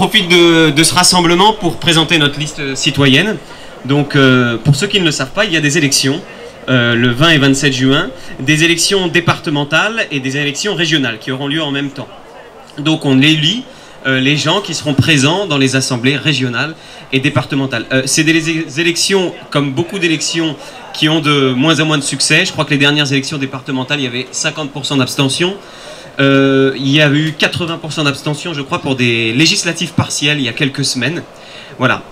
profite de ce rassemblement pour présenter notre liste citoyenne. Donc, pour ceux qui ne le savent pas, il y a des élections, le 20 et 27 juin, des élections départementales et des élections régionales qui auront lieu en même temps. Donc, on élit les gens qui seront présents dans les assemblées régionales et départementales. C'est des élections, comme beaucoup d'élections, qui ont de moins en moins de succès. Je crois que les dernières élections départementales, il y avait 50% d'abstention. Il y a eu 80% d'abstention, je crois, pour des législatives partielles il y a quelques semaines. Voilà.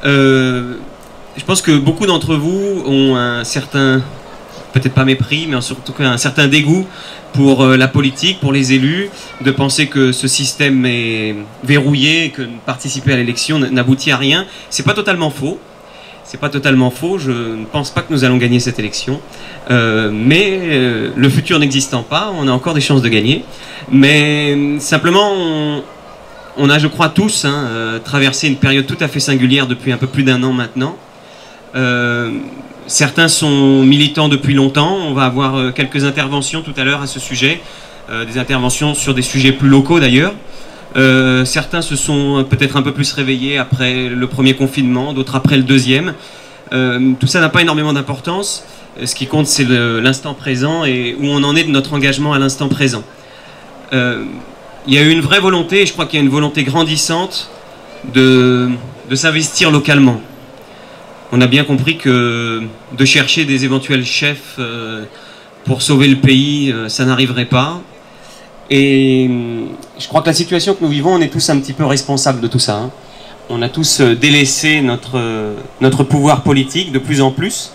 Je pense que beaucoup d'entre vous ont un certain, peut-être pas mépris, mais surtout un certain dégoût pour la politique, pour les élus, de penser que ce système est verrouillé, que participer à l'élection n'aboutit à rien. C'est pas totalement faux. C'est pas totalement faux. Je ne pense pas que nous allons gagner cette élection. Mais le futur n'existant pas, on a encore des chances de gagner. Mais simplement, on a, je crois, tous traversé une période tout à fait singulière depuis un peu plus d'1 an maintenant. Certains sont militants depuis longtemps. On va avoir quelques interventions tout à l'heure à ce sujet, des interventions sur des sujets plus locaux d'ailleurs. Certains se sont peut-être un peu plus réveillés après le premier confinement, d'autres après le deuxième. Tout ça n'a pas énormément d'importance. Ce qui compte, c'est l'instant présent et où on en est de notre engagement à l'instant présent. Il y a eu une vraie volonté, et je crois qu'il y a une volonté grandissante de s'investir localement. On a bien compris que de chercher des éventuels chefs pour sauver le pays, ça n'arriverait pas. Et je crois que la situation que nous vivons, on est tous un petit peu responsables de tout ça. On a tous délaissé notre pouvoir politique de plus en plus.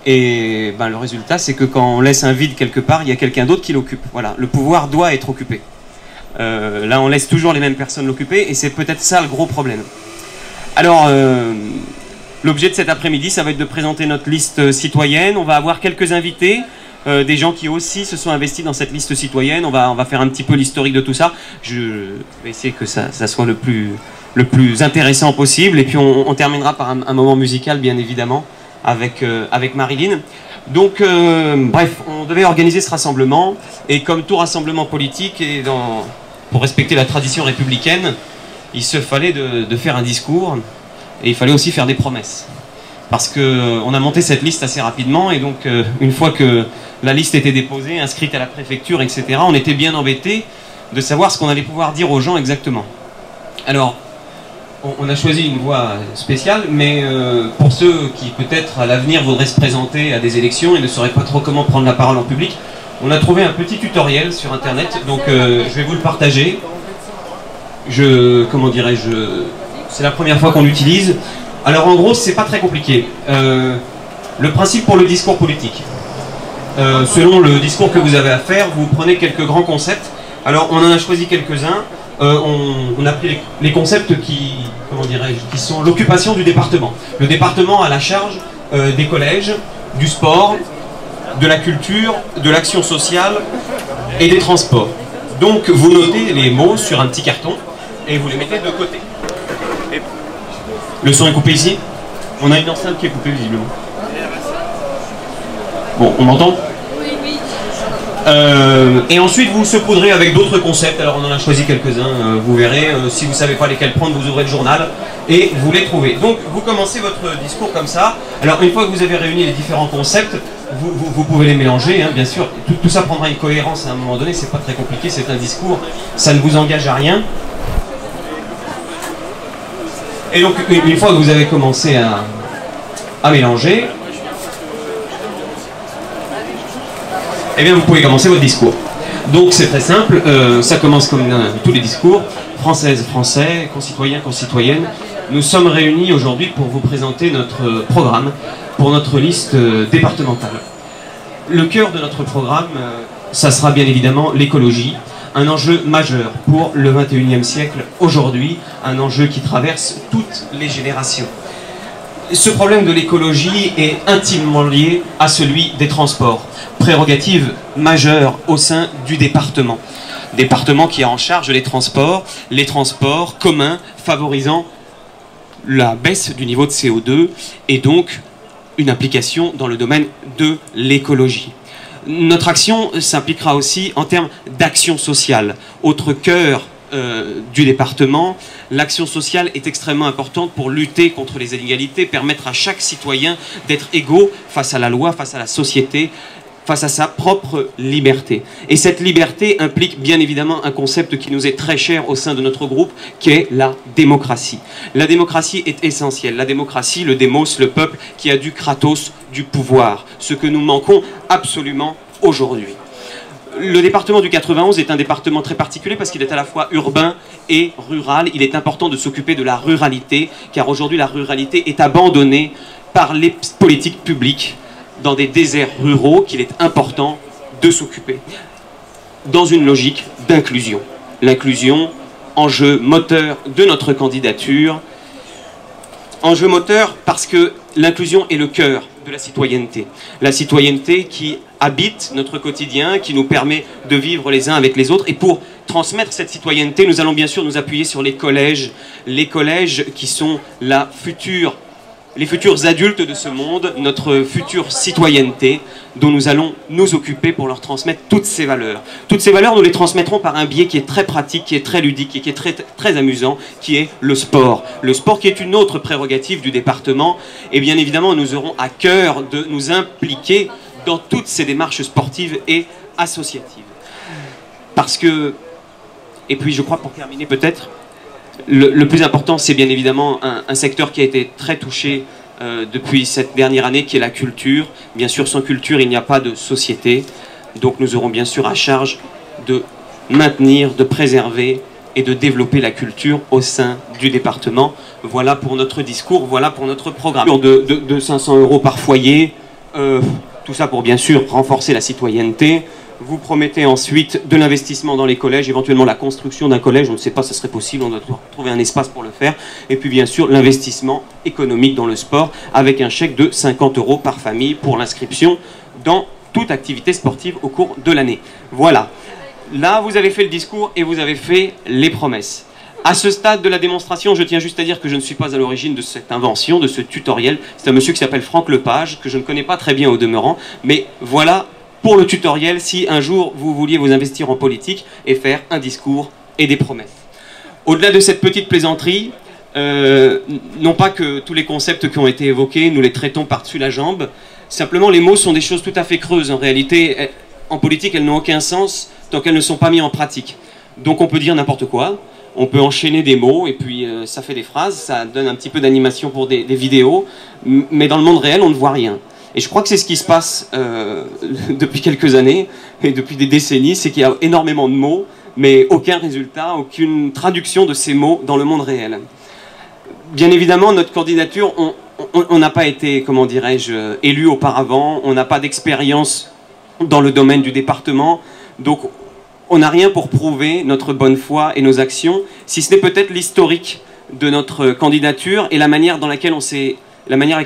Et le résultat, c'est que quand on laisse un vide quelque part, il y a quelqu'un d'autre qui l'occupe. Voilà, le pouvoir doit être occupé. Là, on laisse toujours les mêmes personnes l'occuper, et c'est peut-être ça le gros problème. Alors, l'objet de cet après-midi, ça va être de présenter notre liste citoyenne. On va avoir quelques invités, des gens qui aussi se sont investis dans cette liste citoyenne. On va faire un petit peu l'historique de tout ça. Je vais essayer que ça soit le plus intéressant possible. Et puis on terminera par un moment musical, bien évidemment, avec Marilyn. Donc, bref, on devait organiser ce rassemblement. Et comme tout rassemblement politique, pour respecter la tradition républicaine, il se fallait de faire un discours. Et il fallait aussi faire des promesses. Parce qu'on a monté cette liste assez rapidement, et donc une fois que la liste était déposée, inscrite à la préfecture, etc., on était bien embêtés de savoir ce qu'on allait pouvoir dire aux gens exactement. Alors, on a choisi une voie spéciale, mais pour ceux qui peut-être à l'avenir voudraient se présenter à des élections et ne sauraient pas trop comment prendre la parole en public, on a trouvé un petit tutoriel sur internet, donc je vais vous le partager. Comment dirais-je, c'est la première fois qu'on l'utilise. Alors en gros, c'est pas très compliqué. Le principe pour le discours politique. Selon le discours que vous avez à faire, vous prenez quelques grands concepts. Alors on en a choisi quelques-uns. On a pris les concepts qui sont l'occupation du département. Le département a la charge des collèges, du sport, de la culture, de l'action sociale et des transports. Donc vous notez les mots sur un petit carton et vous les mettez de côté. Le son est coupé ici. On a une enceinte qui est coupée visiblement. Bon, on m'entend? Oui. Et ensuite vous saupoudrez avec d'autres concepts. Alors on en a choisi quelques-uns, vous verrez. Si vous ne savez pas lesquels prendre, vous ouvrez le journal et vous les trouvez. Donc vous commencez votre discours comme ça. Alors une fois que vous avez réuni les différents concepts, vous pouvez les mélanger, bien sûr. Tout ça prendra une cohérence à un moment donné, c'est pas très compliqué, c'est un discours, ça ne vous engage à rien. Et donc, une fois que vous avez commencé à mélanger, eh bien, vous pouvez commencer votre discours. Donc, c'est très simple. Ça commence comme tous les discours. Françaises, Français, concitoyens, concitoyennes. Nous sommes réunis aujourd'hui pour vous présenter notre programme pour notre liste départementale. Le cœur de notre programme, ça sera bien évidemment l'écologie. Un enjeu majeur pour le XXIe siècle aujourd'hui, un enjeu qui traverse toutes les générations. Ce problème de l'écologie est intimement lié à celui des transports, prérogative majeure au sein du département. Département qui a en charge les transports communs favorisant la baisse du niveau de CO2 et donc une application dans le domaine de l'écologie. Notre action s'impliquera aussi en termes d'action sociale, autre cœur du département. L'action sociale est extrêmement importante pour lutter contre les inégalités, permettre à chaque citoyen d'être égaux face à la loi, face à la société, face à sa propre liberté. Et cette liberté implique bien évidemment un concept qui nous est très cher au sein de notre groupe, qui est la démocratie. La démocratie est essentielle. La démocratie, le démos, le peuple qui a du kratos, du pouvoir. Ce que nous manquons absolument aujourd'hui. Le département du 91 est un département très particulier parce qu'il est à la fois urbain et rural. Il est important de s'occuper de la ruralité, car aujourd'hui la ruralité est abandonnée par les politiques publiques dans des déserts ruraux qu'il est important de s'occuper, dans une logique d'inclusion. L'inclusion, enjeu moteur de notre candidature, enjeu moteur parce que l'inclusion est le cœur de la citoyenneté. La citoyenneté qui habite notre quotidien, qui nous permet de vivre les uns avec les autres. Et pour transmettre cette citoyenneté, nous allons bien sûr nous appuyer sur les collèges qui sont les futurs adultes de ce monde, notre future citoyenneté, dont nous allons nous occuper pour leur transmettre toutes ces valeurs. Toutes ces valeurs, nous les transmettrons par un biais qui est très pratique, qui est très ludique et qui est très, très amusant, qui est le sport. Le sport qui est une autre prérogative du département. Et bien évidemment, nous aurons à cœur de nous impliquer dans toutes ces démarches sportives et associatives. Parce que, et puis je crois pour terminer peut-être, le plus important, c'est bien évidemment un secteur qui a été très touché depuis cette dernière année, qui est la culture. Bien sûr, sans culture, il n'y a pas de société. Donc nous aurons bien sûr à charge de maintenir, de préserver et de développer la culture au sein du département. Voilà pour notre discours, voilà pour notre programme. De 500 € par foyer, tout ça pour bien sûr renforcer la citoyenneté. Vous promettez ensuite de l'investissement dans les collèges, éventuellement la construction d'un collège, on ne sait pas si ce serait possible, on doit trouver un espace pour le faire. Et puis bien sûr l'investissement économique dans le sport, avec un chèque de 50 € par famille pour l'inscription dans toute activité sportive au cours de l'année. Voilà, là vous avez fait le discours et vous avez fait les promesses. À ce stade de la démonstration, je tiens juste à dire que je ne suis pas à l'origine de cette invention, de ce tutoriel. C'est un monsieur qui s'appelle Franck Lepage, que je ne connais pas très bien au demeurant, mais voilà pour le tutoriel, si un jour vous vouliez vous investir en politique et faire un discours et des promesses. Au-delà de cette petite plaisanterie, non pas que tous les concepts qui ont été évoqués, nous les traitons par-dessus la jambe, simplement les mots sont des choses tout à fait creuses. En réalité, en politique, elles n'ont aucun sens tant qu'elles ne sont pas mises en pratique. Donc on peut dire n'importe quoi, on peut enchaîner des mots et puis ça fait des phrases, ça donne un petit peu d'animation pour des vidéos, mais dans le monde réel, on ne voit rien. Et je crois que c'est ce qui se passe depuis quelques années et depuis des décennies, c'est qu'il y a énormément de mots, mais aucun résultat, aucune traduction de ces mots dans le monde réel. Bien évidemment, notre candidature, on n'a pas été, comment dirais-je, élu auparavant, on n'a pas d'expérience dans le domaine du département, donc on n'a rien pour prouver notre bonne foi et nos actions, si ce n'est peut-être l'historique de notre candidature et la manière avec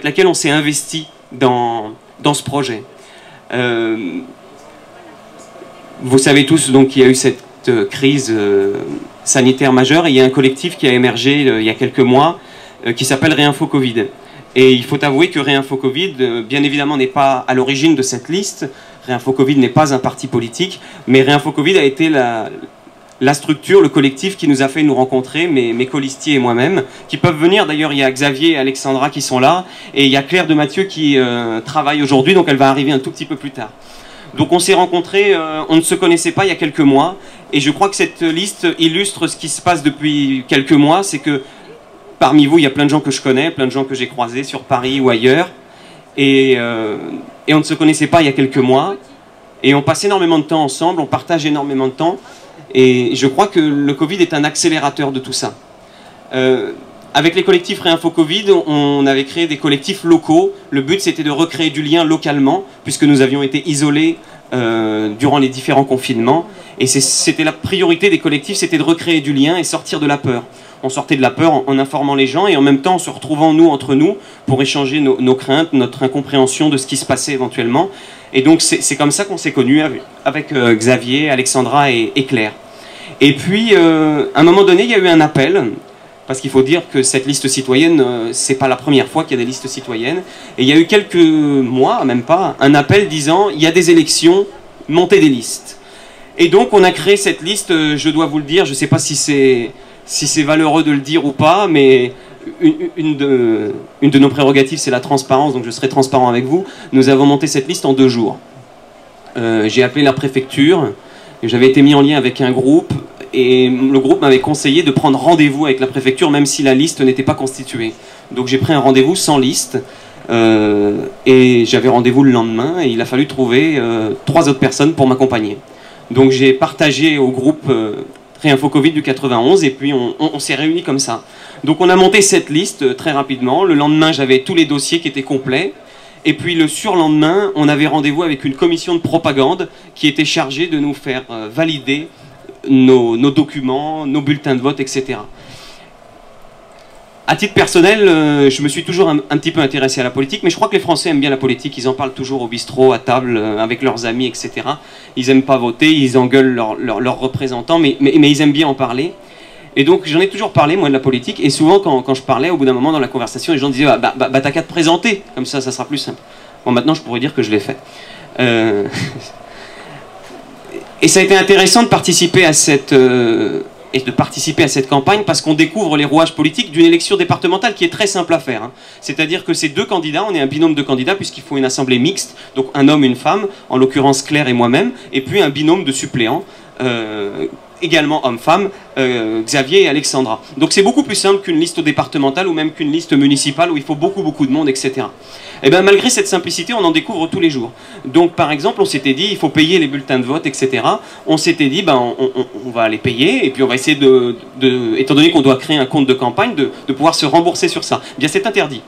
laquelle on s'est investi dans ce projet. Vous savez tous donc qu'il y a eu cette crise sanitaire majeure et il y a un collectif qui a émergé il y a quelques mois qui s'appelle Réinfo Covid. Et il faut avouer que Réinfo Covid, bien évidemment, n'est pas à l'origine de cette liste. Réinfo Covid n'est pas un parti politique, mais Réinfo Covid a été la structure, le collectif qui nous a fait nous rencontrer, mes colistiers et moi-même, qui peuvent venir. D'ailleurs, il y a Xavier et Alexandra qui sont là, et il y a Claire de Mathieu qui travaille aujourd'hui, donc elle va arriver un tout petit peu plus tard. Donc on s'est rencontrés, on ne se connaissait pas il y a quelques mois, et je crois que cette liste illustre ce qui se passe depuis quelques mois, c'est que parmi vous, il y a plein de gens que je connais, plein de gens que j'ai croisés sur Paris ou ailleurs, et on ne se connaissait pas il y a quelques mois, et on passe énormément de temps ensemble, on partage énormément de temps, et je crois que le Covid est un accélérateur de tout ça. Avec les collectifs Réinfo Covid, on avait créé des collectifs locaux. Le but, c'était de recréer du lien localement, puisque nous avions été isolés durant les différents confinements. Et c'était la priorité des collectifs, c'était de recréer du lien et sortir de la peur. On sortait de la peur en informant les gens et en même temps en se retrouvant nous entre nous pour échanger nos craintes, notre incompréhension de ce qui se passait éventuellement. Et donc c'est comme ça qu'on s'est connus avec Xavier, Alexandra et Claire. Et puis à un moment donné, il y a eu un appel, parce qu'il faut dire que cette liste citoyenne, c'est pas la première fois qu'il y a des listes citoyennes. Et il y a eu quelques mois, même pas, un appel disant il y a des élections, montez des listes. Et donc on a créé cette liste, je dois vous le dire, je ne sais pas si c'est valeureux de le dire ou pas, mais une de nos prérogatives, c'est la transparence, donc je serai transparent avec vous. Nous avons monté cette liste en 2 jours. J'ai appelé la préfecture, j'avais été mis en lien avec un groupe, et le groupe m'avait conseillé de prendre rendez-vous avec la préfecture, même si la liste n'était pas constituée. Donc j'ai pris un rendez-vous sans liste, et j'avais rendez-vous le lendemain, et il a fallu trouver 3 autres personnes pour m'accompagner. Donc j'ai partagé au groupe Réinfo Covid du 91, et puis on s'est réunis comme ça. Donc on a monté cette liste très rapidement. Le lendemain, j'avais tous les dossiers qui étaient complets. Et puis le surlendemain, on avait rendez-vous avec une commission de propagande qui était chargée de nous faire valider nos documents, nos bulletins de vote, etc. À titre personnel, je me suis toujours un petit peu intéressé à la politique, mais je crois que les Français aiment bien la politique. Ils en parlent toujours au bistrot, à table, avec leurs amis, etc. Ils n'aiment pas voter, ils engueulent leurs représentants, mais ils aiment bien en parler. Et donc j'en ai toujours parlé, moi, de la politique, et souvent quand je parlais, au bout d'un moment dans la conversation, les gens disaient « bah t'as qu'à te présenter, comme ça sera plus simple ». Bon, maintenant je pourrais dire que je l'ai fait. Et ça a été intéressant de participer à cette campagne, parce qu'on découvre les rouages politiques d'une élection départementale qui est très simple à faire. Hein. C'est-à-dire que ces 2 candidats, on est un binôme de candidats, puisqu'il faut une assemblée mixte, donc un homme, une femme, en l'occurrence Claire et moi-même, et puis un binôme de suppléants, également homme-femme, Xavier et Alexandra. Donc c'est beaucoup plus simple qu'une liste départementale ou même qu'une liste municipale où il faut beaucoup de monde, etc. Et bien malgré cette simplicité, on en découvre tous les jours. Donc par exemple, on s'était dit, il faut payer les bulletins de vote, etc. On s'était dit, ben, on va les payer, et puis on va essayer étant donné qu'on doit créer un compte de campagne, de pouvoir se rembourser sur ça. Bien c'est interdit.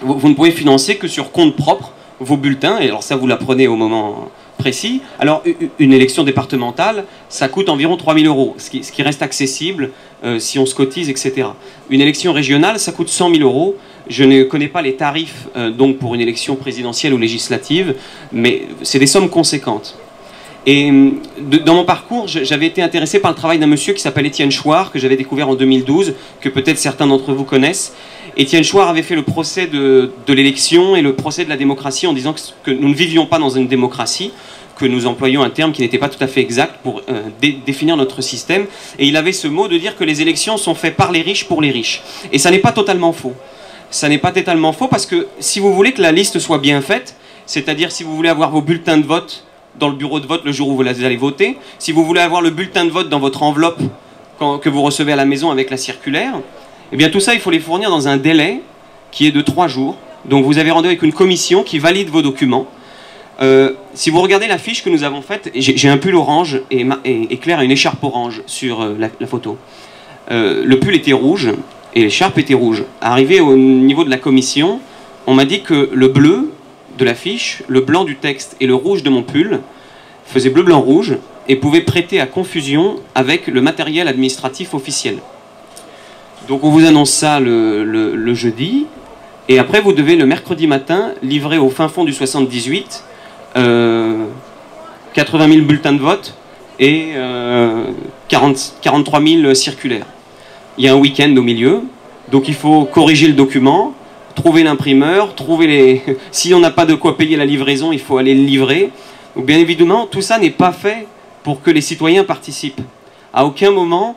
Vous ne pouvez financer que sur compte propre vos bulletins, et alors ça vous l'apprenez au moment précis. Alors une élection départementale, ça coûte environ 3 000 €, ce qui reste accessible si on se cotise, etc. Une élection régionale, ça coûte 100 000 €. Je ne connais pas les tarifs donc pour une élection présidentielle ou législative, mais c'est des sommes conséquentes. Et dans mon parcours, j'avais été intéressé par le travail d'un monsieur qui s'appelle Étienne Chouard, que j'avais découvert en 2012, que peut-être certains d'entre vous connaissent. Étienne Chouard avait fait le procès de l'élection et le procès de la démocratie en disant que nous ne vivions pas dans une démocratie, que nous employions un terme qui n'était pas tout à fait exact pour définir notre système. Et il avait ce mot de dire que les élections sont faites par les riches pour les riches. Et ça n'est pas totalement faux. Ça n'est pas totalement faux parce que si vous voulez que la liste soit bien faite, c'est-à-dire si vous voulez avoir vos bulletins de vote dans le bureau de vote le jour où vous allez voter, si vous voulez avoir le bulletin de vote dans votre enveloppe que vous recevez à la maison avec la circulaire, eh bien tout ça, il faut les fournir dans un délai qui est de 3 jours. Donc vous avez rendez-vous avec une commission qui valide vos documents. Si vous regardez la fiche que nous avons faite, j'ai un pull orange et Claire a une écharpe orange sur la photo. Le pull était rouge et l'écharpe était rouge. Arrivé au niveau de la commission, on m'a dit que le bleu de la fiche, le blanc du texte et le rouge de mon pull faisaient bleu, blanc, rouge et pouvaient prêter à confusion avec le matériel administratif officiel. Donc on vous annonce ça le jeudi, et après vous devez le mercredi matin livrer au fin fond du 78 80 000 bulletins de vote et 43 000 circulaires. Il y a un week-end au milieu, donc il faut corriger le document, trouver l'imprimeur, si on n'a pas de quoi payer la livraison, il faut aller le livrer. Donc bien évidemment, tout ça n'est pas fait pour que les citoyens participent. À aucun moment,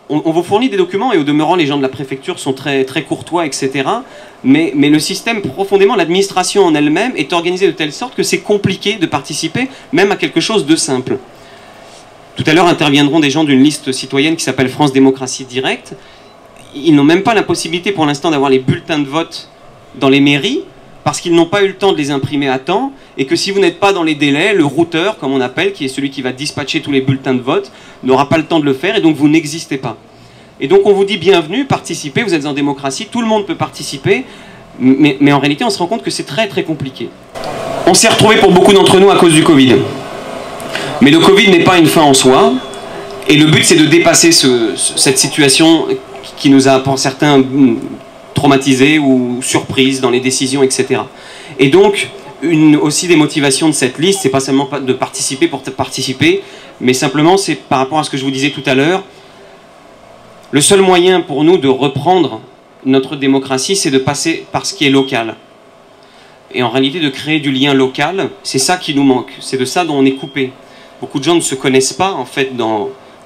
on vous fournit des documents, et au demeurant, les gens de la préfecture sont très courtois, etc. Mais le système, profondément, l'administration en elle-même est organisée de telle sorte que c'est compliqué de participer, même à quelque chose de simple. Tout à l'heure interviendront des gens d'une liste citoyenne qui s'appelle France Démocratie Directe. Ils n'ont même pas la possibilité pour l'instant d'avoir les bulletins de vote dans les mairies, parce qu'ils n'ont pas eu le temps de les imprimer à temps, et que si vous n'êtes pas dans les délais, le routeur, comme on appelle, qui est celui qui va dispatcher tous les bulletins de vote, n'aura pas le temps de le faire, et donc vous n'existez pas. Et donc on vous dit bienvenue, participez, vous êtes en démocratie, tout le monde peut participer, mais en réalité on se rend compte que c'est très compliqué. On s'est retrouvés pour beaucoup d'entre nous à cause du Covid. Mais le Covid n'est pas une fin en soi, et le but c'est de dépasser cette situation qui nous a pour certains traumatisés ou surprises dans les décisions, etc. Et donc, aussi des motivations de cette liste, c'est pas seulement de participer pour participer, mais simplement c'est par rapport à ce que je vous disais tout à l'heure, le seul moyen pour nous de reprendre notre démocratie, c'est de passer par ce qui est local. Et en réalité, de créer du lien local, c'est ça qui nous manque, c'est de ça dont on est coupé. Beaucoup de gens ne se connaissent pas en fait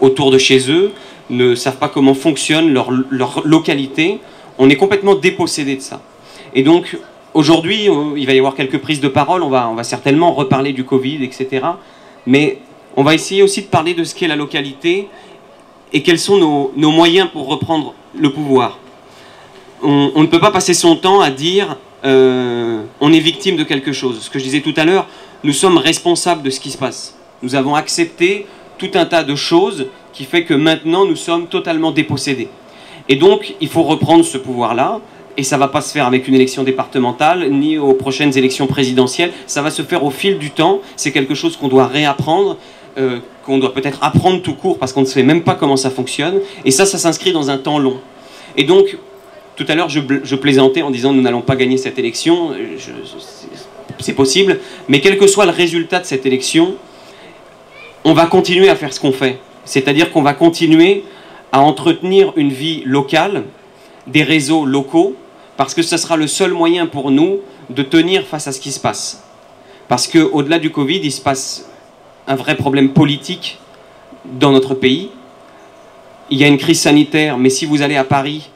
autour de chez eux, ne savent pas comment fonctionne leur localité. On est complètement dépossédé de ça. Et donc aujourd'hui, il va y avoir quelques prises de parole, on va certainement reparler du Covid, etc. Mais on va essayer aussi de parler de ce qu'est la localité et quels sont nos moyens pour reprendre le pouvoir. On ne peut pas passer son temps à dire on est victime de quelque chose. Ce que je disais tout à l'heure, nous sommes responsables de ce qui se passe. Nous avons accepté tout un tas de choses qui fait que maintenant nous sommes totalement dépossédés. Et donc il faut reprendre ce pouvoir-là, et ça ne va pas se faire avec une élection départementale, ni aux prochaines élections présidentielles, ça va se faire au fil du temps, c'est quelque chose qu'on doit réapprendre, qu'on doit peut-être apprendre tout court parce qu'on ne sait même pas comment ça fonctionne, et ça s'inscrit dans un temps long. Et donc, tout à l'heure je plaisantais en disant nous n'allons pas gagner cette élection, c'est possible, mais quel que soit le résultat de cette élection, on va continuer à faire ce qu'on fait. C'est-à-dire qu'on va continuer à entretenir une vie locale, des réseaux locaux, parce que ce sera le seul moyen pour nous de tenir face à ce qui se passe. Parce qu'au-delà du Covid, il se passe un vrai problème politique dans notre pays. Il y a une crise sanitaire, mais si vous allez à Paris,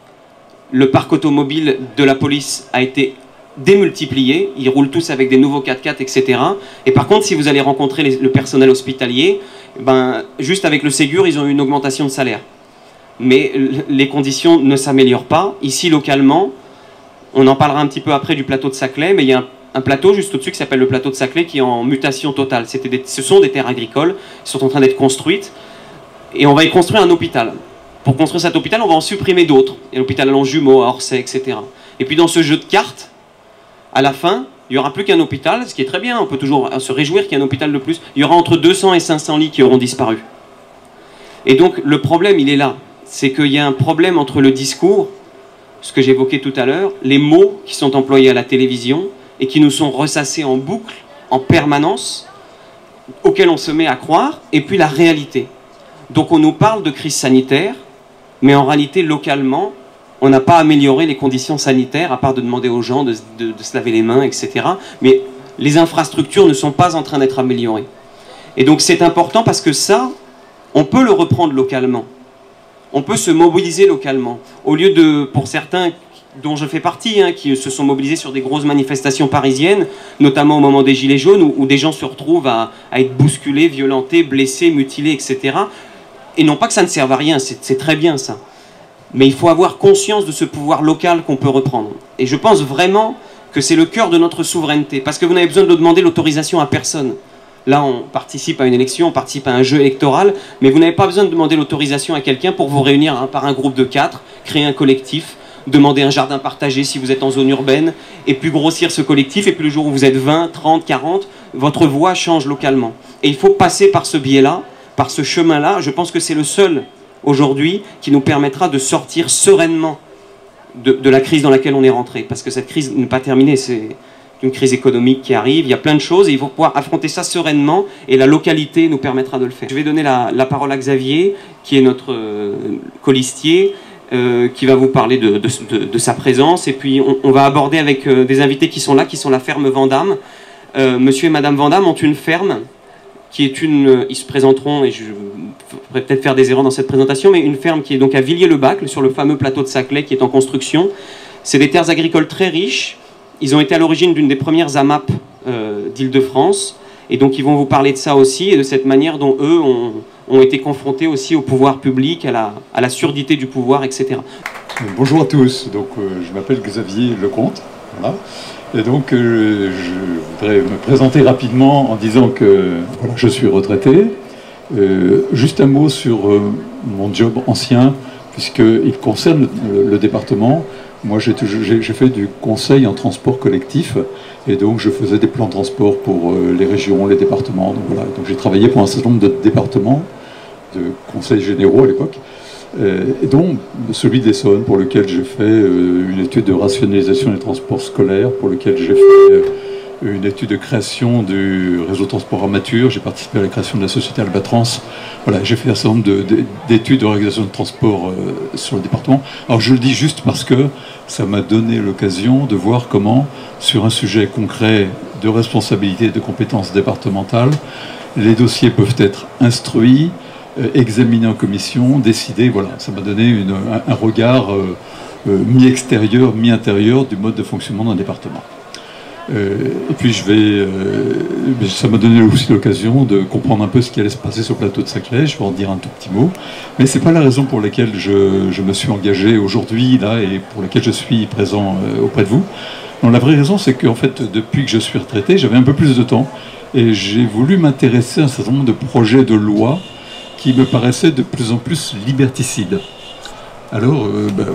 le parc automobile de la police a été démultiplié, ils roulent tous avec des nouveaux 4x4, etc. Et par contre, si vous allez rencontrer le personnel hospitalier, juste avec le Ségur, ils ont eu une augmentation de salaire. Mais les conditions ne s'améliorent pas. Ici, localement, on en parlera un petit peu après du plateau de Saclay, mais il y a un plateau juste au-dessus qui s'appelle le plateau de Saclay qui est en mutation totale. Ce sont des terres agricoles qui sont en train d'être construites et on va y construire un hôpital. Pour construire cet hôpital, on va en supprimer d'autres. Il y a l'hôpital à Longjumeau, à Orsay, etc. Et puis dans ce jeu de cartes, à la fin, il n'y aura plus qu'un hôpital, ce qui est très bien, on peut toujours se réjouir qu'il y ait un hôpital de plus. Il y aura entre 200 et 500 lits qui auront disparu. Et donc le problème, il est là. C'est qu'il y a un problème entre le discours, ce que j'évoquais tout à l'heure, les mots qui sont employés à la télévision et qui nous sont ressassés en boucle, en permanence, auxquels on se met à croire, et puis la réalité. Donc on nous parle de crise sanitaire, mais en réalité, localement, on n'a pas amélioré les conditions sanitaires, à part de demander aux gens de se laver les mains, etc. Mais les infrastructures ne sont pas en train d'être améliorées. Et donc c'est important parce que ça, on peut le reprendre localement. On peut se mobiliser localement. Au lieu de, pour certains dont je fais partie, qui se sont mobilisés sur des grosses manifestations parisiennes, notamment au moment des Gilets jaunes, où des gens se retrouvent à être bousculés, violentés, blessés, mutilés, etc. Et non pas que ça ne serve à rien, c'est très bien ça. Mais il faut avoir conscience de ce pouvoir local qu'on peut reprendre. Et je pense vraiment que c'est le cœur de notre souveraineté, parce que vous n'avez besoin de demander l'autorisation à personne. Là, on participe à une élection, on participe à un jeu électoral, mais vous n'avez pas besoin de demander l'autorisation à quelqu'un pour vous réunir par un groupe de 4, créer un collectif, demander un jardin partagé si vous êtes en zone urbaine, et puis grossir ce collectif, et puis le jour où vous êtes 20, 30, 40, votre voix change localement. Et il faut passer par ce biais-là, par ce chemin-là. Je pense que c'est le seul, aujourd'hui, qui nous permettra de sortir sereinement de la crise dans laquelle on est rentré. Parce que cette crise n'est pas terminée, c'est une crise économique qui arrive, il y a plein de choses, et il faut pouvoir affronter ça sereinement, et la localité nous permettra de le faire. Je vais donner la parole à Xavier, qui est notre colistier, qui va vous parler de sa présence, et puis on va aborder avec des invités qui sont là, qui sont la ferme Vandamme. Monsieur et Madame Vandamme ont une ferme, qui est ils se présenteront, et je pourrais peut-être faire des erreurs dans cette présentation, mais une ferme qui est donc à Villiers-le-Bacle, sur le fameux plateau de Saclay, qui est en construction. C'est des terres agricoles très riches. Ils ont été à l'origine d'une des premières AMAP d'Île-de-France, et donc ils vont vous parler de ça aussi, et de cette manière dont eux ont été confrontés aussi au pouvoir public, à la surdité du pouvoir, etc. Bonjour à tous, donc, je m'appelle Xavier Lecomte, voilà. Et donc je voudrais me présenter rapidement en disant que voilà, je suis retraité. Juste un mot sur mon job ancien, puisqu'il concerne le département. Moi, j'ai fait du conseil en transport collectif, et donc je faisais des plans de transport pour les régions, les départements. Donc voilà, donc j'ai travaillé pour un certain nombre de départements, de conseils généraux à l'époque, dont celui d'Essonne, pour lequel j'ai fait une étude de rationalisation des transports scolaires, pour lequel j'ai fait une étude de création du réseau de transport armature, j'ai participé à la création de la société Albatrans. Voilà, j'ai fait un certain nombre d'études de régulation de transport sur le département. Alors je le dis juste parce que ça m'a donné l'occasion de voir comment, sur un sujet concret de responsabilité et de compétences départementales, les dossiers peuvent être instruits, examinés en commission, décidés. Voilà, ça m'a donné un regard mi-extérieur, mi-intérieur du mode de fonctionnement d'un département. Et puis ça m'a donné aussi l'occasion de comprendre un peu ce qui allait se passer sur le plateau de Saclay. Je vais en dire un tout petit mot, mais c'est pas la raison pour laquelle je me suis engagé aujourd'hui là et pour laquelle je suis présent auprès de vous. Non, la vraie raison, c'est qu'en fait, depuis que je suis retraité, j'avais un peu plus de temps et j'ai voulu m'intéresser à un certain nombre de projets de loi qui me paraissaient de plus en plus liberticides. Alors,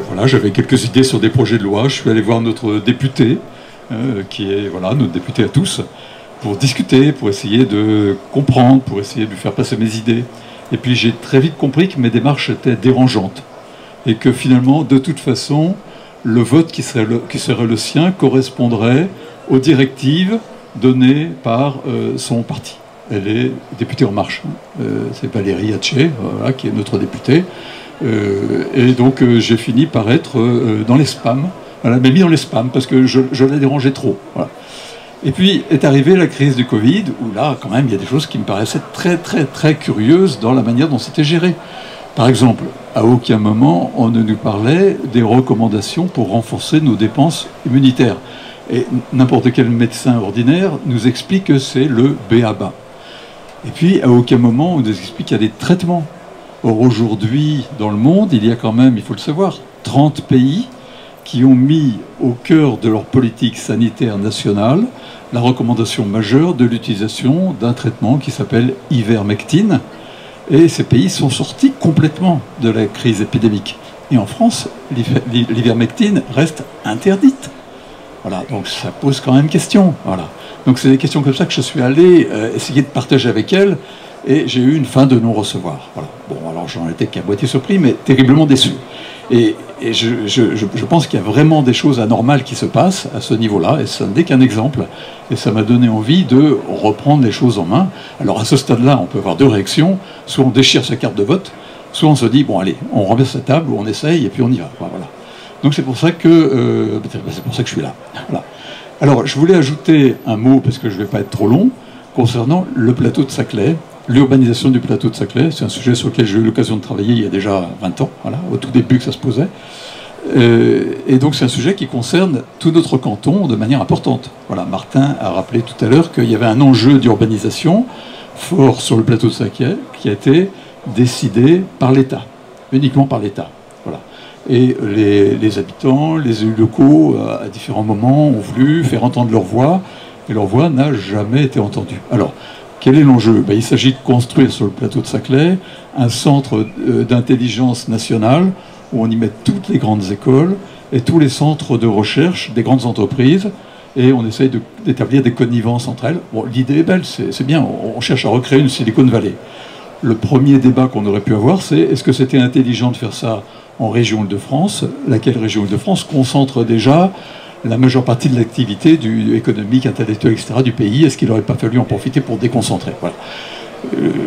voilà, j'avais quelques idées sur des projets de loi. Je suis allé voir notre député, qui est voilà, notre député à tous, pour discuter, pour essayer de comprendre, pour essayer de lui faire passer mes idées. Et puis j'ai très vite compris que mes démarches étaient dérangeantes et que finalement, de toute façon, le vote qui serait le sien correspondrait aux directives données par son parti. Elle est députée En Marche. C'est Valérie Hatché, voilà, qui est notre députée. Et donc j'ai fini par être dans les spams. Voilà, mais mis dans les spams parce que je l'ai dérangé trop. Voilà. Et puis est arrivée la crise du Covid, où là, quand même, il y a des choses qui me paraissaient très, très, très curieuses dans la manière dont c'était géré. Par exemple, à aucun moment, on ne nous parlait des recommandations pour renforcer nos dépenses immunitaires. Et n'importe quel médecin ordinaire nous explique que c'est le b.a.-ba. Et puis, à aucun moment, on nous explique qu'il y a des traitements. Or, aujourd'hui, dans le monde, il y a quand même, il faut le savoir, 30 pays qui ont mis au cœur de leur politique sanitaire nationale la recommandation majeure de l'utilisation d'un traitement qui s'appelle ivermectine. Et ces pays sont sortis complètement de la crise épidémique. Et en France, l'ivermectine reste interdite. Voilà, donc ça pose quand même question. Voilà. Donc c'est des questions comme ça que je suis allé essayer de partager avec elle, et j'ai eu une fin de non-recevoir. Voilà. Bon, alors j'en étais qu'à moitié surpris, mais terriblement déçu. Et je pense qu'il y a vraiment des choses anormales qui se passent à ce niveau-là, et ça n'est qu'un exemple. Et ça m'a donné envie de reprendre les choses en main. Alors à ce stade-là, on peut avoir deux réactions. Soit on déchire sa carte de vote, soit on se dit, bon allez, on renverse la table, on essaye, et puis on y va. Voilà. Donc c'est pour ça que je suis là. Voilà. Alors je voulais ajouter un mot, parce que je ne vais pas être trop long, concernant le plateau de Saclay. L'urbanisation du plateau de Saclay, c'est un sujet sur lequel j'ai eu l'occasion de travailler il y a déjà 20 ans, voilà, au tout début que ça se posait. Et donc c'est un sujet qui concerne tout notre canton de manière importante. Voilà, Martin a rappelé tout à l'heure qu'il y avait un enjeu d'urbanisation fort sur le plateau de Saclay qui a été décidé par l'État, uniquement par l'État. Voilà. Et les habitants, les élus locaux, à différents moments, ont voulu faire entendre leur voix, et leur voix n'a jamais été entendue. Alors, quel est l'enjeu? Il s'agit de construire sur le plateau de Saclay un centre d'intelligence nationale où on y met toutes les grandes écoles et tous les centres de recherche des grandes entreprises, et on essaye d'établir des connivences entre elles. Bon, l'idée est belle, c'est bien, on cherche à recréer une Silicon Valley. Le premier débat qu'on aurait pu avoir, c'est est-ce que c'était intelligent de faire ça en région Île-de-France? Laquelle région Île-de-France concentre déjà la majeure partie de l'activité économique, intellectuelle, etc. du pays? Est-ce qu'il n'aurait pas fallu en profiter pour déconcentrer? Voilà.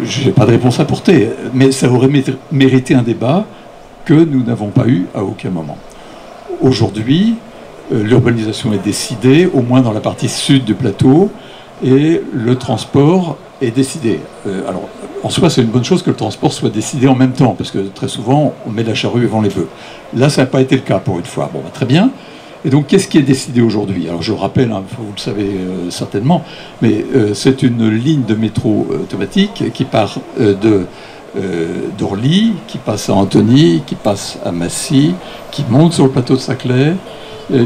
Je n'ai pas de réponse à apporter, mais ça aurait mérité un débat que nous n'avons pas eu à aucun moment. Aujourd'hui, l'urbanisation est décidée, au moins dans la partie sud du plateau, et le transport est décidé. Alors, en soi, c'est une bonne chose que le transport soit décidé en même temps, parce que très souvent, on met la charrue avant les bœufs. Là, ça n'a pas été le cas pour une fois. Bon, très bien. Et donc, qu'est-ce qui est décidé aujourd'hui? Alors, je rappelle, hein, vous le savez certainement, mais c'est une ligne de métro automatique qui part d'Orly, qui passe à Antony, qui passe à Massy, qui monte sur le plateau de Saclay,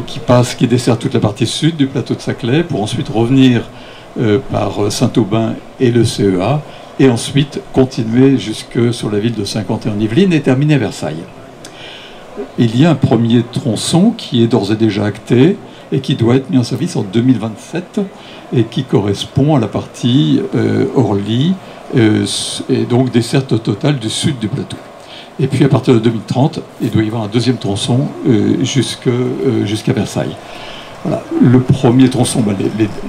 qui dessert toute la partie sud du plateau de Saclay, pour ensuite revenir par Saint-Aubin et le CEA, et ensuite continuer jusque sur la ville de Saint-Quentin-en-Yvelines et terminer à Versailles. Il y a un premier tronçon qui est d'ores et déjà acté et qui doit être mis en service en 2027 et qui correspond à la partie Orly et donc desserte totale du sud du plateau. Et puis à partir de 2030, il doit y avoir un deuxième tronçon jusqu'à Versailles. Voilà. Le premier tronçon,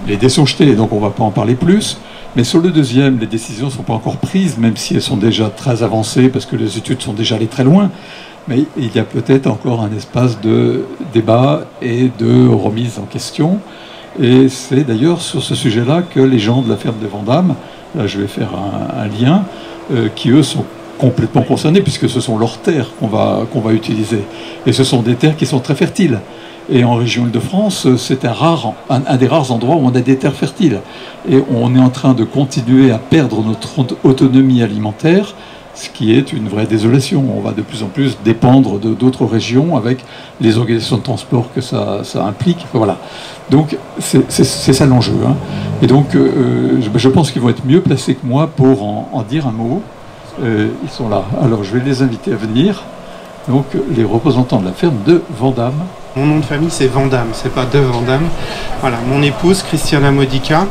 les dés sont jetés, donc on ne va pas en parler plus. Mais sur le deuxième, les décisions ne sont pas encore prises, même si elles sont déjà très avancées, parce que les études sont déjà allées très loin. Mais il y a peut-être encore un espace de débat et de remise en question. Et c'est d'ailleurs sur ce sujet-là que les gens de la ferme de Vandamme là je vais faire un lien, qui eux sont complètement concernés puisque ce sont leurs terres qu'on va utiliser. Et ce sont des terres qui sont très fertiles. Et en région Île-de-France, c'est un des rares endroits où on a des terres fertiles. Et on est en train de continuer à perdre notre autonomie alimentaire, ce qui est une vraie désolation. On va de plus en plus dépendre d'autres régions avec les organisations de transport que ça implique. Voilà. Donc c'est ça l'enjeu. Hein. Et donc je pense qu'ils vont être mieux placés que moi pour en dire un mot. Ils sont là. Alors je vais les inviter à venir. Donc les représentants de la ferme de Vandamme. Mon nom de famille c'est Vandamme, c'est pas de Vandamme. Voilà, mon épouse Christiana Modica.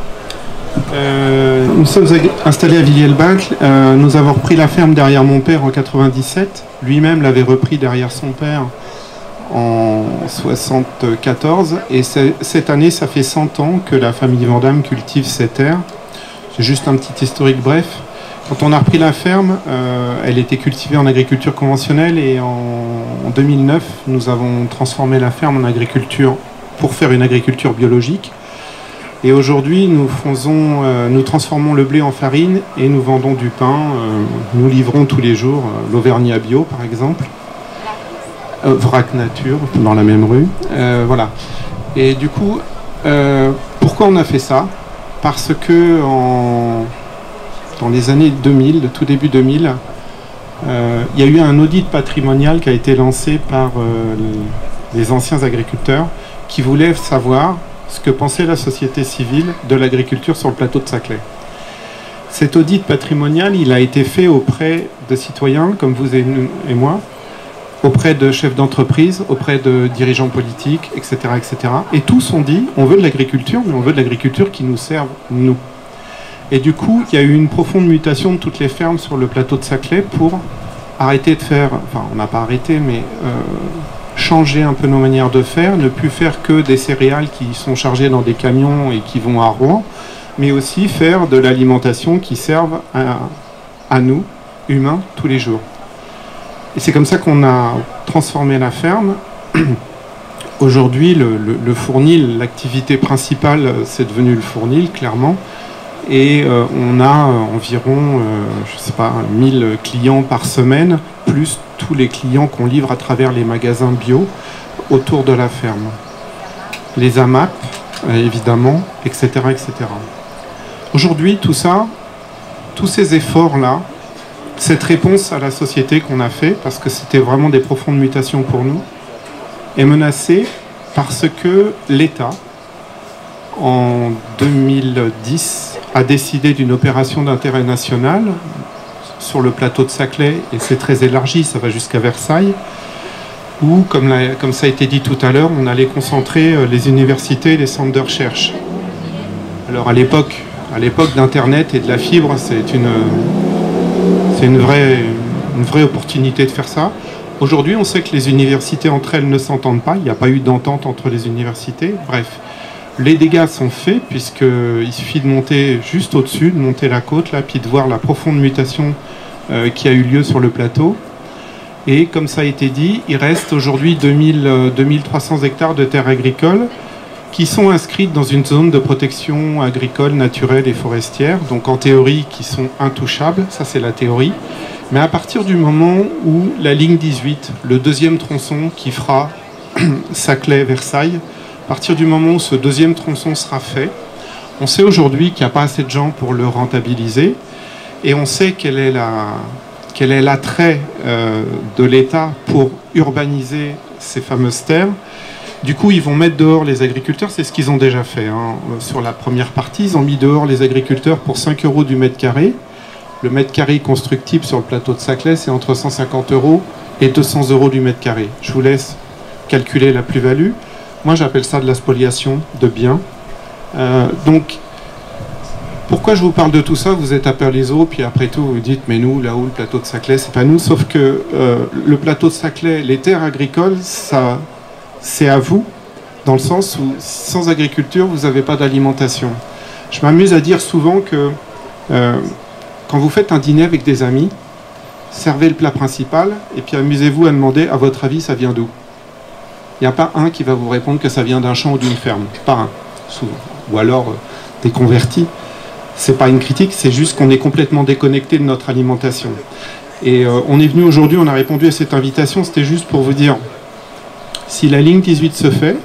Nous sommes installés à Villiers-le-Bac. Nous avons repris la ferme derrière mon père en 97. Lui-même l'avait repris derrière son père en 74. Et cette année, ça fait 100 ans que la famille Vandamme cultive ces terres. C'est juste un petit historique bref. Quand on a repris la ferme, elle était cultivée en agriculture conventionnelle et en 2009, nous avons transformé la ferme en agriculture pour faire une agriculture biologique. Et aujourd'hui, nous transformons le blé en farine et nous vendons du pain. Nous livrons tous les jours l'Auvergnat Bio, par exemple, Vrac Nature, dans la même rue. Voilà. Et du coup, pourquoi on a fait ça? Parce que dans les années 2000, le tout début 2000, il y a eu un audit patrimonial qui a été lancé par les anciens agriculteurs qui voulaient savoir ce que pensait la société civile de l'agriculture sur le plateau de Saclay. Cet audit patrimonial, il a été fait auprès de citoyens comme vous et moi, auprès de chefs d'entreprise, auprès de dirigeants politiques, etc., etc. Et tous ont dit, on veut de l'agriculture, mais on veut de l'agriculture qui nous serve, nous. Et du coup, il y a eu une profonde mutation de toutes les fermes sur le plateau de Saclay pour arrêter de faire, enfin on n'a pas arrêté, mais changer un peu nos manières de faire, ne plus faire que des céréales qui sont chargées dans des camions et qui vont à Rouen, mais aussi faire de l'alimentation qui serve à nous, humains, tous les jours. Et c'est comme ça qu'on a transformé la ferme. Aujourd'hui, le fournil, l'activité principale, c'est devenu le fournil, clairement. Et on a environ, je sais pas, 1000 clients par semaine, plus tous les clients qu'on livre à travers les magasins bio autour de la ferme. Les AMAP, évidemment, etc., etc. Aujourd'hui, tout ça, tous ces efforts-là, cette réponse à la société qu'on a fait, parce que c'était vraiment des profondes mutations pour nous, est menacée parce que l'État, en 2010, a décidé d'une opération d'intérêt national sur le plateau de Saclay, et c'est très élargi, ça va jusqu'à Versailles, où, comme ça a été dit tout à l'heure, on allait concentrer les universités et les centres de recherche. Alors à l'époque d'Internet et de la fibre, c'est une vraie opportunité de faire ça. Aujourd'hui, on sait que les universités entre elles ne s'entendent pas, il n'y a pas eu d'entente entre les universités, bref. Les dégâts sont faits, puisqu'il suffit de monter juste au-dessus, de monter la côte, là, puis de voir la profonde mutation qui a eu lieu sur le plateau. Et comme ça a été dit, il reste aujourd'hui 2300 hectares de terres agricoles qui sont inscrites dans une zone de protection agricole, naturelle et forestière, donc en théorie qui sont intouchables, ça c'est la théorie. Mais à partir du moment où la ligne 18, le deuxième tronçon qui fera Saclay-Versailles, à partir du moment où ce deuxième tronçon sera fait, on sait aujourd'hui qu'il n'y a pas assez de gens pour le rentabiliser, et on sait quel est l'attrait de l'État pour urbaniser ces fameuses terres. Du coup, ils vont mettre dehors les agriculteurs, c'est ce qu'ils ont déjà fait. Hein. Sur la première partie, ils ont mis dehors les agriculteurs pour 5 € du mètre carré. Le mètre carré constructible sur le plateau de Saclay, c'est entre 150 € et 200 € du mètre carré. Je vous laisse calculer la plus-value. Moi, j'appelle ça de la spoliation de biens. Donc, pourquoi je vous parle de tout ça? Vous êtes à Perlizeau, puis après tout, vous dites, mais nous, là-haut, le plateau de Saclay, c'est pas nous. Sauf que le plateau de Saclay, les terres agricoles, ça, c'est à vous, dans le sens où, sans agriculture, vous n'avez pas d'alimentation. Je m'amuse à dire souvent que quand vous faites un dîner avec des amis, servez le plat principal, et puis amusez-vous à demander, à votre avis, ça vient d'où? Il n'y a pas un qui va vous répondre que ça vient d'un champ ou d'une ferme. Pas un, souvent. Ou alors des convertis. c'est pas une critique, c'est juste qu'on est complètement déconnecté de notre alimentation. Et on est venu aujourd'hui, on a répondu à cette invitation, c'était juste pour vous dire, si la ligne 18 se fait,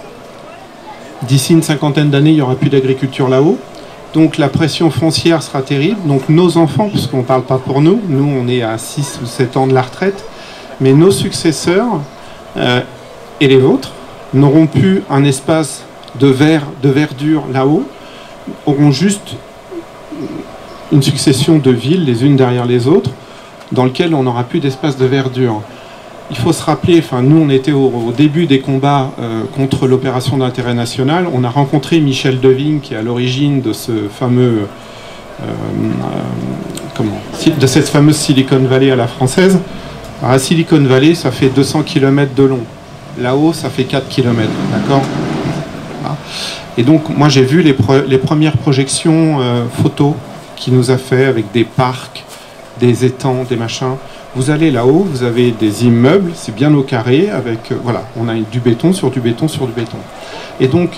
d'ici une cinquantaine d'années, il n'y aura plus d'agriculture là-haut, donc la pression foncière sera terrible, donc nos enfants, puisqu'on ne parle pas pour nous, nous on est à 6 ou 7 ans de la retraite, mais nos successeurs et les vôtres n'auront plus un espace de verdure là-haut, auront juste une succession de villes les unes derrière les autres dans lequel on n'aura plus d'espace de verdure. Il faut se rappeler, enfin nous on était au début des combats contre l'opération d'intérêt national, on a rencontré Michel Devigne qui est à l'origine de ce fameux de cette fameuse Silicon Valley à la française. Alors, à Silicon Valley ça fait 200 km de long, là-haut ça fait 4 km, d'accord. Et donc moi j'ai vu les premières projections photos qu'il nous a fait avec des parcs, des étangs, des machins. Vous allez là-haut, vous avez des immeubles, c'est bien au carré, avec voilà, on a du béton sur du béton sur du béton. Et donc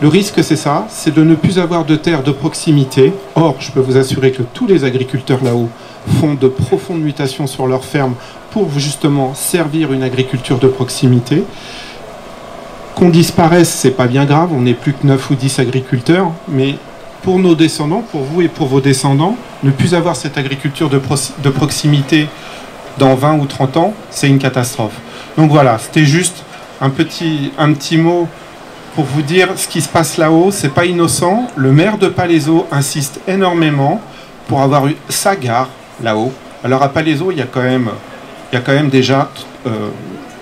le risque c'est ça, c'est de ne plus avoir de terre de proximité. Or je peux vous assurer que tous les agriculteurs là-haut font de profondes mutations sur leurs fermes pour justement servir une agriculture de proximité. Qu'on disparaisse, c'est pas bien grave, on n'est plus que 9 ou 10 agriculteurs, mais pour nos descendants, pour vous et pour vos descendants, ne plus avoir cette agriculture de proximité dans 20 ou 30 ans, c'est une catastrophe. Donc voilà, c'était juste un petit mot pour vous dire ce qui se passe là-haut, c'est pas innocent. Le maire de Palaiseau insiste énormément pour avoir eu sa gare là-haut. Alors à Palaiseau, il y a quand même déjà,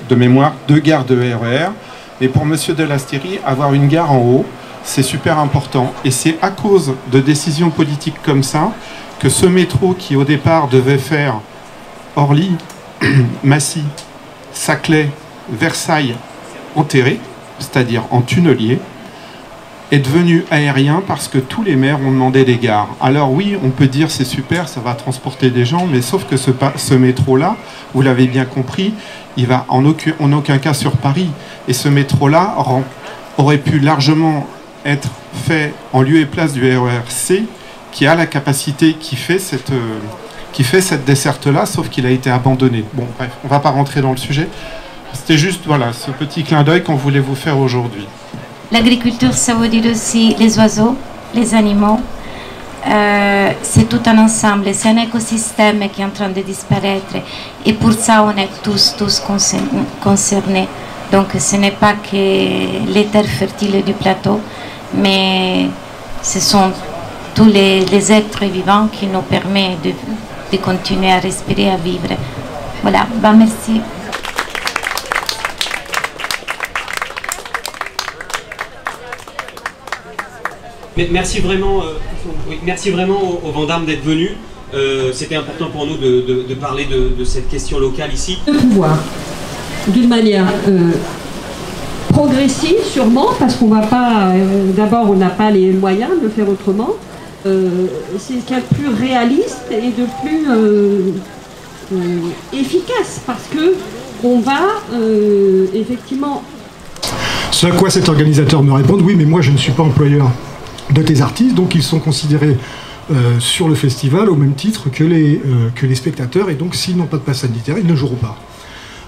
de mémoire, 2 gares de RER. Mais pour Monsieur de Lasteyrie, avoir une gare en haut, c'est super important. Et c'est à cause de décisions politiques comme ça que ce métro qui au départ devait faire Orly, Massy, Saclay, Versailles, enterré, c'est-à-dire en tunnelier, est devenu aérien parce que tous les maires ont demandé des gares. Alors oui, on peut dire c'est super, ça va transporter des gens, mais sauf que ce métro-là, vous l'avez bien compris, il va en aucun cas sur Paris. Et ce métro-là aurait pu largement être fait en lieu et place du RER-C, qui a la capacité, qui fait cette desserte-là, sauf qu'il a été abandonné. Bon, bref, on ne va pas rentrer dans le sujet. C'était juste, voilà, ce petit clin d'œil qu'on voulait vous faire aujourd'hui. L'agriculture, ça veut dire aussi les oiseaux, les animaux. C'est tout un ensemble, c'est un écosystème qui est en train de disparaître. Et pour ça, on est tous concernés. Donc ce n'est pas que les terres fertiles du plateau, mais ce sont tous les êtres vivants qui nous permettent de continuer à respirer, à vivre. Voilà, merci. Merci vraiment, au Vandame d'être venu. C'était important pour nous de parler de cette question locale ici. De pouvoir, d'une manière progressive sûrement, parce qu'on va pas, d'abord on n'a pas les moyens de le faire autrement. C'est ce qu'il y a de plus réaliste et de plus efficace, parce que on va effectivement... Ce à quoi cet organisateur me répond, oui mais moi je ne suis pas employeur de tes artistes, donc ils sont considérés sur le festival au même titre que les spectateurs, et donc s'ils n'ont pas de passe sanitaire, ils ne joueront pas.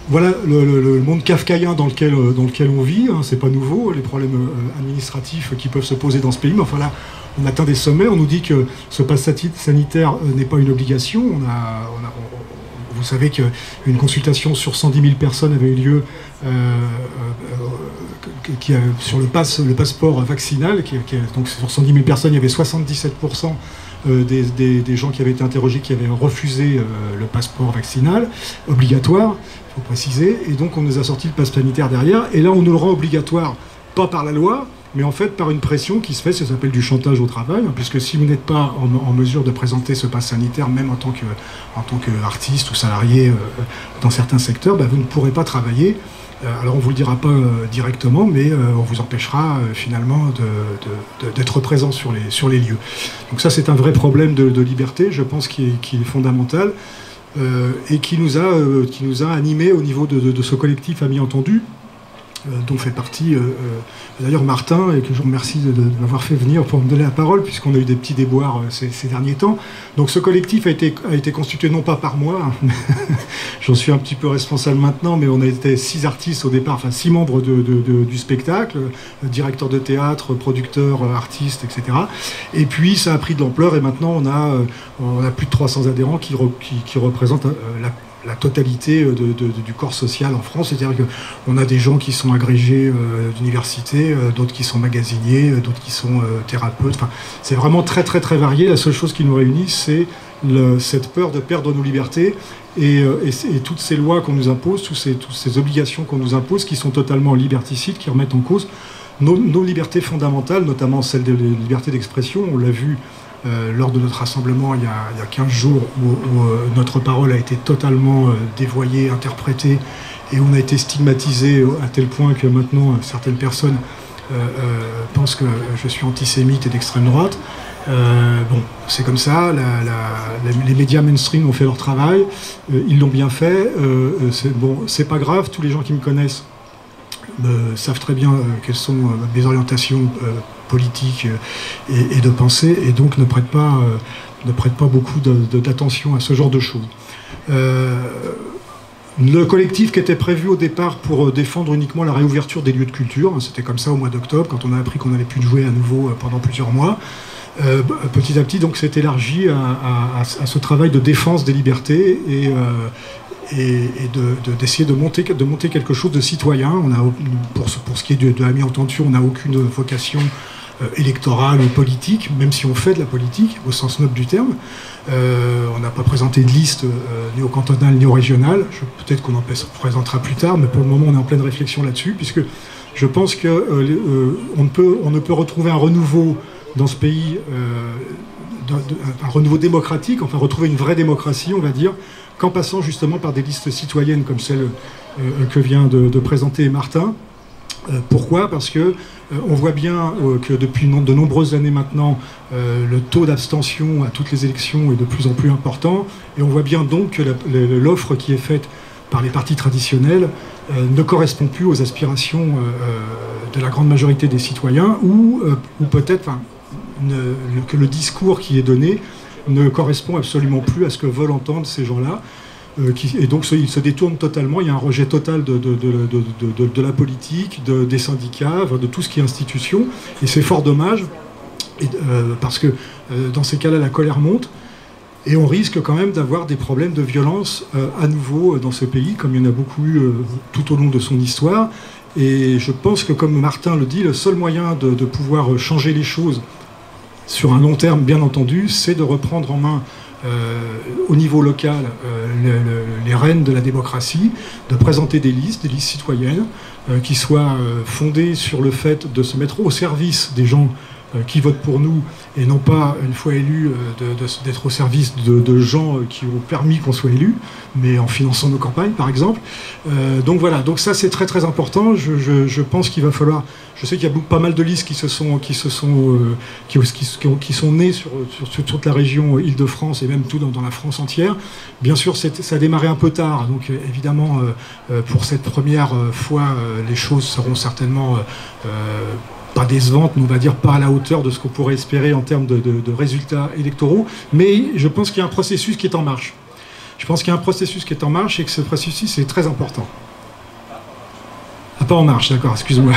Voilà le monde kafkaïen dans lequel on vit, hein, c'est pas nouveau, les problèmes administratifs qui peuvent se poser dans ce pays, mais enfin là, on atteint des sommets, on nous dit que ce passe sanitaire n'est pas une obligation, vous savez qu'une consultation sur 110 000 personnes avait eu lieu sur le passeport vaccinal, donc sur 110 000 personnes, il y avait 77% des gens qui avaient été interrogés qui avaient refusé le passeport vaccinal obligatoire, il faut préciser, et donc on nous a sorti le passe sanitaire derrière, et là on nous le rend obligatoire, pas par la loi, mais en fait par une pression qui se fait, ça s'appelle du chantage au travail, puisque si vous n'êtes pas en mesure de présenter ce passe sanitaire, même en tant qu'artiste ou salarié dans certains secteurs, vous ne pourrez pas travailler. Alors on ne vous le dira pas directement, mais on vous empêchera finalement d'être présent sur les lieux. Donc ça c'est un vrai problème de liberté, je pense, qui est fondamental, et qui nous a animés au niveau de ce collectif Amis Entendus, dont fait partie d'ailleurs Martin, et que je vous remercie de m'avoir fait venir pour me donner la parole, puisqu'on a eu des petits déboires ces derniers temps. Donc ce collectif a été constitué non pas par moi, j'en suis un petit peu responsable maintenant, mais on a été 6 artistes au départ, enfin 6 membres du spectacle, directeur de théâtre, producteur, artiste, etc. Et puis ça a pris de l'ampleur, et maintenant on a plus de 300 adhérents qui représentent la totalité du corps social en France. C'est-à-dire qu'on a des gens qui sont agrégés d'université, d'autres qui sont magasiniers, d'autres qui sont thérapeutes. Enfin, c'est vraiment très très très varié. La seule chose qui nous réunit, c'est cette peur de perdre nos libertés et toutes ces lois qu'on nous impose, toutes ces obligations qu'on nous impose, qui sont totalement liberticides, qui remettent en cause nos libertés fondamentales, notamment celle de la liberté d'expression. On l'a vu lors de notre rassemblement il y a 15 jours où notre parole a été totalement dévoyée, interprétée, et on a été stigmatisé à tel point que maintenant certaines personnes pensent que je suis antisémite et d'extrême droite. Bon, c'est comme ça, les médias mainstream ont fait leur travail, ils l'ont bien fait, c'est pas grave, tous les gens qui me connaissent savent très bien quelles sont mes orientations politiques et de pensée, et donc ne prêtent pas beaucoup d'attention à ce genre de choses. Le collectif qui était prévu au départ pour défendre uniquement la réouverture des lieux de culture, c'était comme ça au mois d'octobre, quand on a appris qu'on n'allait plus jouer à nouveau pendant plusieurs mois, petit à petit donc s'est élargi à ce travail de défense des libertés et d'essayer de monter quelque chose de citoyen. Pour ce qui est de la mi-ententure, on n'a aucune vocation électorale ou politique, même si on fait de la politique au sens noble du terme. On n'a pas présenté de liste ni au cantonal ni au régional. Peut-être qu'on en présentera plus tard, mais pour le moment on est en pleine réflexion là-dessus, puisque je pense qu'on ne peut retrouver un renouveau dans ce pays, un renouveau démocratique, enfin retrouver une vraie démocratie, on va dire, qu'en passant justement par des listes citoyennes comme celle que vient de présenter Martin. Pourquoi ? Parce que on voit bien que depuis de nombreuses années maintenant, le taux d'abstention à toutes les élections est de plus en plus important, et on voit bien donc que l'offre qui est faite par les partis traditionnels ne correspond plus aux aspirations de la grande majorité des citoyens, ou peut-être que le discours qui est donné ne correspond absolument plus à ce que veulent entendre ces gens-là. Et donc ils se détournent totalement, il y a un rejet total de la politique, des syndicats, de tout ce qui est institution, et c'est fort dommage, parce que dans ces cas-là, la colère monte, et on risque quand même d'avoir des problèmes de violence à nouveau dans ce pays, comme il y en a beaucoup eu tout au long de son histoire. Et je pense que, comme Martin le dit, le seul moyen de pouvoir changer les choses, sur un long terme bien entendu, c'est de reprendre en main au niveau local les rênes de la démocratie, de présenter des listes citoyennes qui soient fondées sur le fait de se mettre au service des gens qui votent pour nous, et non pas, une fois élus, d'être au service de gens qui ont permis qu'on soit élus, mais en finançant nos campagnes, par exemple. Donc voilà, donc ça c'est très très important. Je pense qu'il va falloir... Je sais qu'il y a pas mal de listes qui sont nées sur toute la région Île-de-France, et même tout dans la France entière. Bien sûr, ça a démarré un peu tard, donc évidemment, pour cette première fois, les choses seront certainement... pas décevantes, mais on va dire pas à la hauteur de ce qu'on pourrait espérer en termes de résultats électoraux, mais je pense qu'il y a un processus qui est en marche. Je pense qu'il y a un processus qui est en marche, et que ce processus est très important. Ah, pas en marche, d'accord, excuse-moi.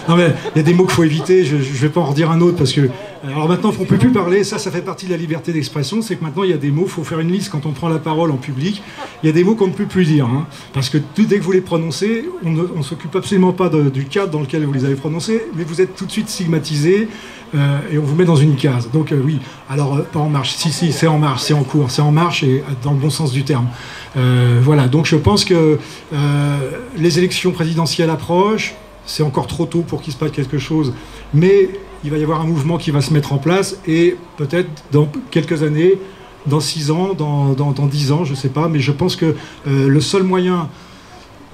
Non mais, il y a des mots qu'il faut éviter, je ne vais pas en redire un autre, parce que... Alors maintenant, on ne peut plus parler, ça fait partie de la liberté d'expression, c'est que maintenant, il y a des mots, il faut faire une liste quand on prend la parole en public, il y a des mots qu'on ne peut plus dire, hein, parce que dès que vous les prononcez, on ne s'occupe absolument pas du cadre dans lequel vous les avez prononcés, mais vous êtes tout de suite stigmatisé, et on vous met dans une case. Donc oui, alors pas en marche, si, c'est en marche, c'est en cours, c'est en marche, et dans le bon sens du terme. Voilà, donc je pense que les élections présidentielles approchent, c'est encore trop tôt pour qu'il se passe quelque chose, mais il va y avoir un mouvement qui va se mettre en place, et peut-être dans quelques années, dans 6 ans, dans 10 ans, je ne sais pas, mais je pense que le seul moyen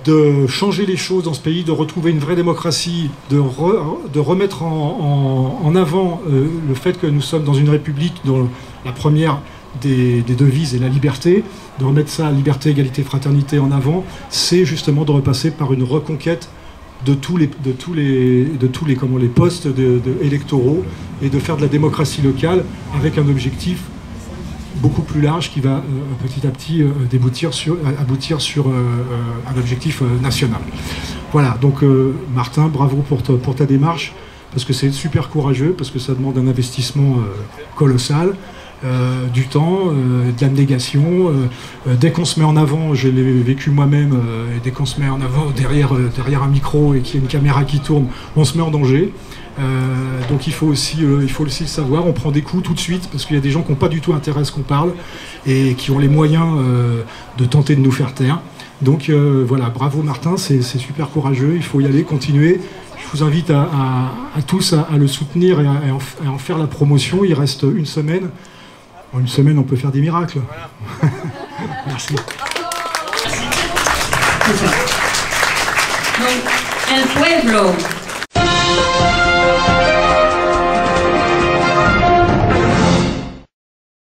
de changer les choses dans ce pays, de retrouver une vraie démocratie, de remettre en avant le fait que nous sommes dans une république dont la première des devises est la liberté, de remettre ça, liberté, égalité, fraternité, en avant, c'est justement de repasser par une reconquête de tous les postes électoraux et de faire de la démocratie locale avec un objectif beaucoup plus large qui va petit à petit aboutir sur un objectif national. Voilà, donc Martin, bravo pour ta démarche, parce que c'est super courageux, parce que ça demande un investissement colossal, du temps, de l'abnégation. Dès qu'on se met en avant, je l'ai vécu moi-même, et dès qu'on se met en avant derrière un micro et qu'il y a une caméra qui tourne, on se met en danger. Donc il faut aussi le savoir, on prend des coups tout de suite parce qu'il y a des gens qui n'ont pas du tout intérêt à ce qu'on parle et qui ont les moyens de tenter de nous faire taire. Donc voilà, bravo Martin, c'est super courageux, il faut y aller, continuer. Je vous invite à tous à le soutenir et à en faire la promotion. Il reste une semaine. En une semaine, on peut faire des miracles. Voilà. Merci. Donc, El Pueblo